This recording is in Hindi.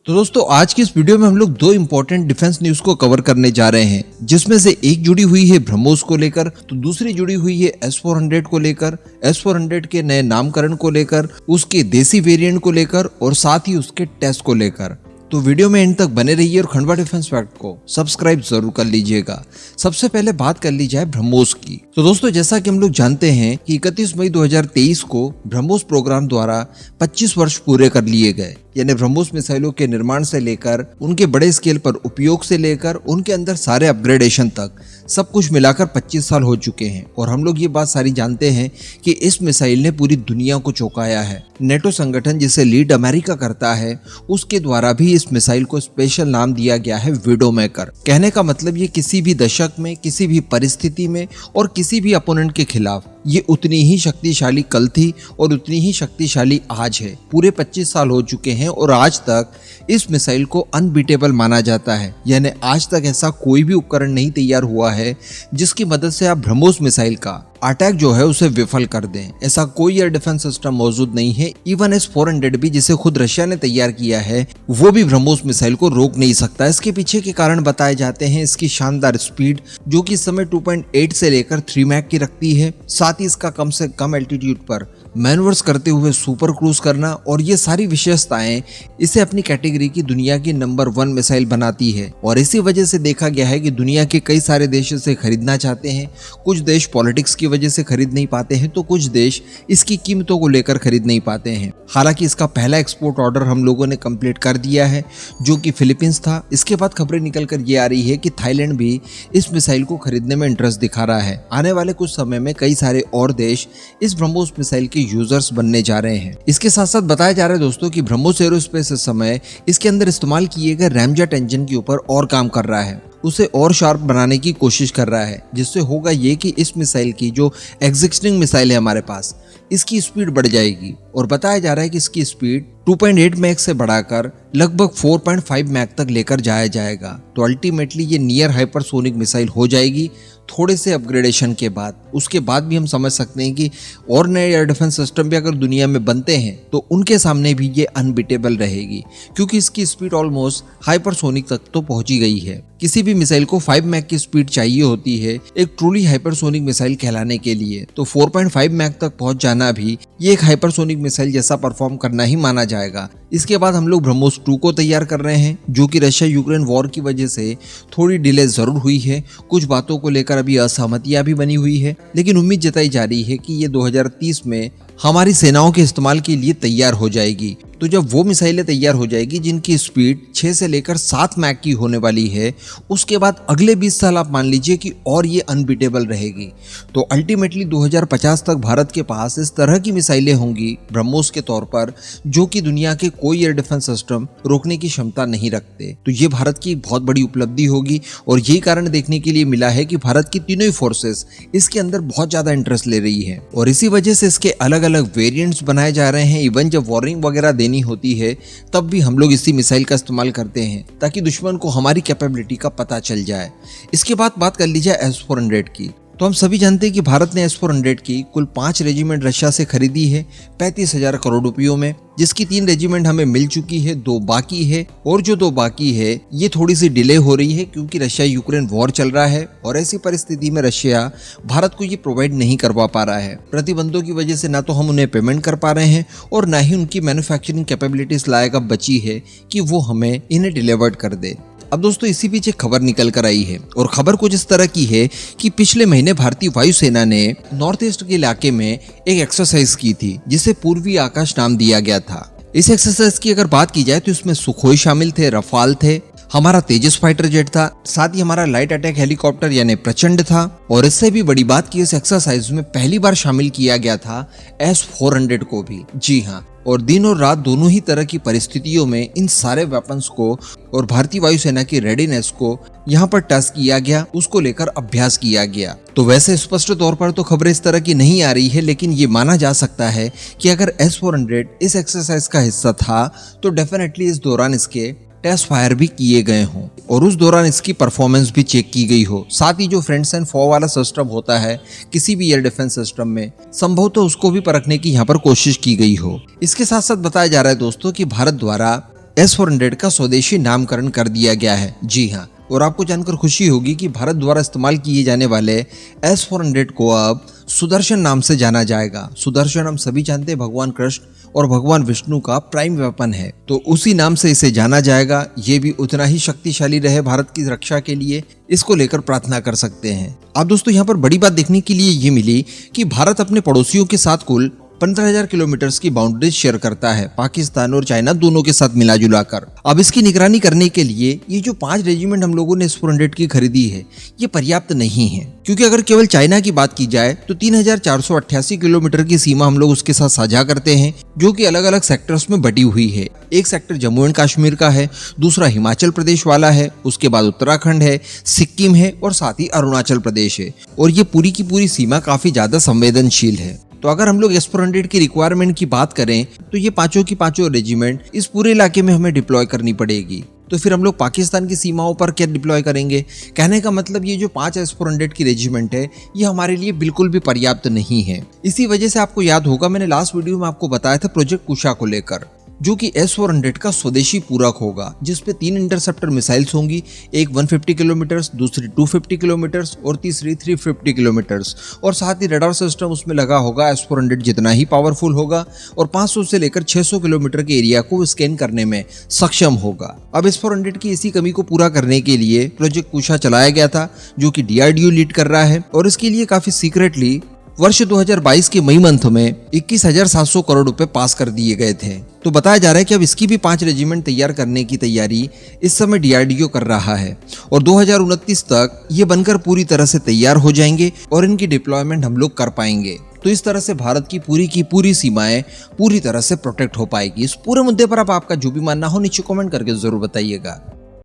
तो दोस्तों आज की इस वीडियो में हम लोग दो इंपॉर्टेंट डिफेंस न्यूज को कवर करने जा रहे हैं, जिसमें से एक जुड़ी हुई है ब्रह्मोस को लेकर तो दूसरी जुड़ी हुई है S-400 को लेकर, S-400 के नए नामकरण को लेकर, उसके देसी वेरिएंट को लेकर और साथ ही उसके टेस्ट को लेकर। तो वीडियो में एंड तक बने रहिए और खंडवा डिफेंस फैक्ट को सब्सक्राइब जरूर कर लीजिएगा। सबसे पहले बात कर ली जाए ब्रह्मोस की। तो दोस्तों जैसा कि हम लोग जानते हैं कि 31 मई 2023 को ब्रह्मोस प्रोग्राम द्वारा 25 वर्ष पूरे कर लिए गए, यानी ब्रह्मोस मिसाइलों के निर्माण से लेकर उनके बड़े स्केल पर उपयोग से लेकर उनके अंदर सारे अपग्रेडेशन तक सब कुछ मिलाकर 25 साल हो चुके हैं। और हम लोग ये बात सारी जानते हैं कि इस मिसाइल ने पूरी दुनिया को चौंकाया है। नेटो संगठन जिसे लीड अमेरिका करता है, उसके द्वारा भी इस मिसाइल को स्पेशल नाम दिया गया है विडोमेकर। कहने का मतलब ये किसी भी दशक में, किसी भी परिस्थिति में और किसी भी अपोनेंट के खिलाफ ये उतनी ही शक्तिशाली कल थी और उतनी ही शक्तिशाली आज है। पूरे 25 साल हो चुके हैं और आज तक इस मिसाइल को अनबीटेबल माना जाता है, यानी आज तक ऐसा कोई भी उपकरण नहीं तैयार हुआ है जिसकी मदद से आप ब्रह्मोस मिसाइल का अटैक जो है उसे विफल कर दें। ऐसा कोई एयर डिफेंस सिस्टम मौजूद नहीं है। इवन S-400 भी, जिसे खुद रशिया ने तैयार किया है, वो भी ब्रह्मोस मिसाइल को रोक नहीं सकता। इसके पीछे के कारण बताए जाते हैं इसकी शानदार स्पीड, जो कि इस समय 2.8 से लेकर 3 मैक की रखती है, साथ ही इसका कम से कम एल्टीट्यूड पर मैनवर्स करते हुए सुपर क्रूज करना, और ये सारी विशेषताएं इसे अपनी कैटेगरी की दुनिया की नंबर 1 मिसाइल बनाती है। और इसी वजह से देखा गया है कि दुनिया के कई सारे देश इसे खरीदना चाहते हैं। कुछ देश पॉलिटिक्स की वजह से खरीद नहीं पाते हैं, तो कुछ देश इसकी कीमतों को लेकर खरीद नहीं पाते हैं। हालांकि इसका पहला एक्सपोर्ट ऑर्डर हम लोगों ने कंप्लीट कर दिया है, जो कि फिलीपींस था। इसके बाद खबरें निकल कर ये आ रही है कि थाईलैंड भी इस मिसाइल को खरीदने में इंटरेस्ट दिखा रहा है। आने वाले कुछ समय में कई सारे और देश इस ब्रह्मोस मिसाइल के यूजर्स बनने जा रहे हैं। इसके साथ साथ बताया जा रहा है दोस्तों कि ब्रह्मोस एरोस्पेस इस समय इसके अंदर इस्तेमाल किए गए रैमजेट इंजन के ऊपर और काम कर रहा है, उसे और शार्प बनाने की कोशिश कर रहा है, जिससे होगा ये कि इस मिसाइल की जो एग्जिस्टिंग मिसाइल है हमारे पास, इसकी स्पीड बढ़ जाएगी। और बताया जा रहा है कि इसकी स्पीड 2.8 मैक से बढ़ाकर लगभग 4.5 मैक तक लेकर जाया जाएगा। तो अल्टीमेटली ये नियर हाइपरसोनिक मिसाइल हो जाएगी थोड़े से अपग्रेडेशन के बाद। उसके बाद भी हम समझ सकते हैं कि और नए एयर डिफेंस सिस्टम भी अगर दुनिया में बनते हैं तो उनके सामने भी ये अनबीटेबल रहेगी, क्योंकि इसकी स्पीड ऑलमोस्ट हाइपरसोनिक तक तो पहुंची गई है। किसी भी मिसाइल को 5 मैक की स्पीड चाहिए होती है एक ट्रूली हाइपरसोनिक मिसाइल कहलाने के लिए, तो 4.5 मैक तक पहुंच जाना भी ये एक हाइपरसोनिक मिसाइल जैसा परफॉर्म करना ही माना जाएगा। इसके बाद हम लोग ब्रह्मोस 2 को तैयार कर रहे हैं, जो कि रशिया यूक्रेन वॉर की वजह से थोड़ी डिले जरूर हुई है। कुछ बातों को लेकर अभी असहमतियां भी बनी हुई है, लेकिन उम्मीद जताई जा रही है कि ये 2030 में हमारी सेनाओं के इस्तेमाल के लिए तैयार हो जाएगी। तो जब वो मिसाइलें तैयार हो जाएगी जिनकी स्पीड 6 से लेकर 7 मैक की होने वाली है, उसके बाद अगले 20 साल आप मान लीजिए कि और ये अनबीटेबल रहेगी। तो अल्टीमेटली 2050 तक भारत के पास इस तरह की मिसाइलें होंगी ब्रह्मोस के तौर पर, जो कि दुनिया के कोई एयर डिफेंस सिस्टम रोकने की क्षमता नहीं रखते। तो ये भारत की बहुत बड़ी उपलब्धि होगी, और यही कारण देखने के लिए मिला है कि भारत की तीनों ही फोर्सेस इसके अंदर बहुत ज्यादा इंटरेस्ट ले रही है। और इसी वजह से इसके अलग अलग वेरिएंट्स बनाए जा रहे हैं। इवन जब वार्निंग वगैरह देनी होती है तब भी हम लोग इसी मिसाइल का इस्तेमाल करते हैं, ताकि दुश्मन को हमारी कैपेबिलिटी का पता चल जाए। इसके बाद बात कर ली जाए S-400 की। तो हम सभी जानते हैं कि भारत ने S-400 की कुल 5 रेजिमेंट रशिया से खरीदी है 35,000 करोड़ रुपयों में, जिसकी 3 रेजिमेंट हमें मिल चुकी है, 2 बाकी है। और जो 2 बाकी है ये थोड़ी सी डिले हो रही है, क्योंकि रशिया यूक्रेन वॉर चल रहा है और ऐसी परिस्थिति में रशिया भारत को ये प्रोवाइड नहीं करवा पा रहा है। प्रतिबंधों की वजह से ना तो हम उन्हें पेमेंट कर पा रहे हैं और ना ही उनकी मैन्युफैक्चरिंग कैपेबिलिटीज लायक अब बची है कि वो हमें इन्हें डिलीवर्ड कर दे। अब दोस्तों इसी पीछे खबर निकल कर आई है, और खबर कुछ इस तरह की है कि पिछले महीने भारतीय वायुसेना ने नॉर्थ ईस्ट के इलाके में एक एक्सरसाइज की थी, जिसे पूर्वी आकाश नाम दिया गया था। इस एक्सरसाइज की अगर बात की जाए तो इसमें सुखोई शामिल थे, रफाल थे, हमारा तेजस फाइटर जेट था, साथ ही हमारा लाइट अटैक हेलीकॉप्टर यानी प्रचंड था। और इससे भी बड़ी बात कि इस एक्सरसाइज में पहली बार शामिल किया गया था S-400 को भी। जी हाँ, और दिन और रात दोनों ही तरह की परिस्थितियों में इन सारे वेपन्स को और भारतीय वायुसेना की रेडीनेस को यहाँ पर टेस्ट किया गया, उसको लेकर अभ्यास किया गया। तो वैसे स्पष्ट तौर पर तो खबरें इस तरह की नहीं आ रही है, लेकिन ये माना जा सकता है कि अगर S-400 इस एक्सरसाइज का हिस्सा था तो डेफिनेटली इस दौरान इसके टेस्ट फायर भी किए गए हों और उस दौरान इसकी परफॉर्मेंस भी चेक की गई हो। साथ ही जो फ्रेंड्स एंड फॉ वाला सिस्टम होता है किसी भी एयर डिफेंस सिस्टम में, संभवतः उसको भी परखने की यहाँ पर कोशिश की गई हो। इसके साथ साथ बताया जा रहा है दोस्तों कि भारत द्वारा S-400 का स्वदेशी नामकरण कर दिया गया है। जी हाँ, और आपको जानकर खुशी होगी कि भारत द्वारा इस्तेमाल किए जाने वाले S-400 को अब सुदर्शन नाम से जाना जाएगा। सुदर्शन हम सभी जानते हैं भगवान कृष्ण और भगवान विष्णु का प्राइम वेपन है, तो उसी नाम से इसे जाना जाएगा। ये भी उतना ही शक्तिशाली रहे भारत की रक्षा के लिए, इसको लेकर प्रार्थना कर सकते हैं। अब दोस्तों यहाँ पर बड़ी बात देखने के लिए ये मिली कि भारत अपने पड़ोसियों के साथ कुल 15,000 किलोमीटर की बाउंड्रीज शेयर करता है, पाकिस्तान और चाइना दोनों के साथ मिला जुला कर। अब इसकी निगरानी करने के लिए ये जो 5 रेजिमेंट हम लोगों ने S-400 की खरीदी है, ये पर्याप्त नहीं है, क्योंकि अगर केवल चाइना की बात की जाए तो 3,488 किलोमीटर की सीमा हम लोग उसके साथ साझा करते हैं, जो कि अलग अलग सेक्टर्स में बटी हुई है। एक सेक्टर जम्मू एंड कश्मीर का है, दूसरा हिमाचल प्रदेश वाला है, उसके बाद उत्तराखंड है, सिक्किम है और साथ ही अरुणाचल प्रदेश है। और ये पूरी की पूरी सीमा काफी ज्यादा संवेदनशील है। तो अगर हम लोग S-400 की रिक्वायरमेंट की बात करें तो ये पांचों की पांचों रेजिमेंट इस पूरे इलाके में हमें डिप्लॉय करनी पड़ेगी। तो फिर हम लोग पाकिस्तान की सीमाओं पर क्या डिप्लॉय करेंगे? कहने का मतलब ये जो 5 S-400 की रेजिमेंट है, ये हमारे लिए बिल्कुल भी पर्याप्त नहीं है। इसी वजह से आपको याद होगा मैंने लास्ट वीडियो में आपको बताया था प्रोजेक्ट कुशा को लेकर, जो कि S-400 का स्वदेशी पूरक होगा, जिसपे 3 इंटरसेप्टर मिसाइल्स होंगी, एक 150 किलोमीटर, दूसरी 250 किलोमीटर और तीसरी 350 किलोमीटर, और साथ ही रडार सिस्टम उसमें लगा होगा S-400 जितना ही पावरफुल होगा और 500 से लेकर 600 किलोमीटर के एरिया को स्कैन करने में सक्षम होगा। अब S-400 की इसी कमी को पूरा करने के लिए प्रोजेक्ट कुशा चलाया गया था, जो कि DRDO लीड कर रहा है, और इसके लिए काफी सीक्रेटली वर्ष 2022 के मई मंथ में 21,700 करोड़ रुपए पास कर दिए गए थे। तो बताया जा रहा है कि अब इसकी भी 5 रेजिमेंट तैयार करने की तैयारी इस समय DRDO कर रहा है और 2029 तक ये बनकर पूरी तरह से तैयार हो जाएंगे और इनकी डिप्लॉयमेंट हम लोग कर पाएंगे। तो इस तरह से भारत की पूरी सीमाएं पूरी तरह से प्रोटेक्ट हो पाएगी। इस पूरे मुद्दे पर आप आपका जो भी मानना हो नीचे कमेंट करके जरूर बताइएगा।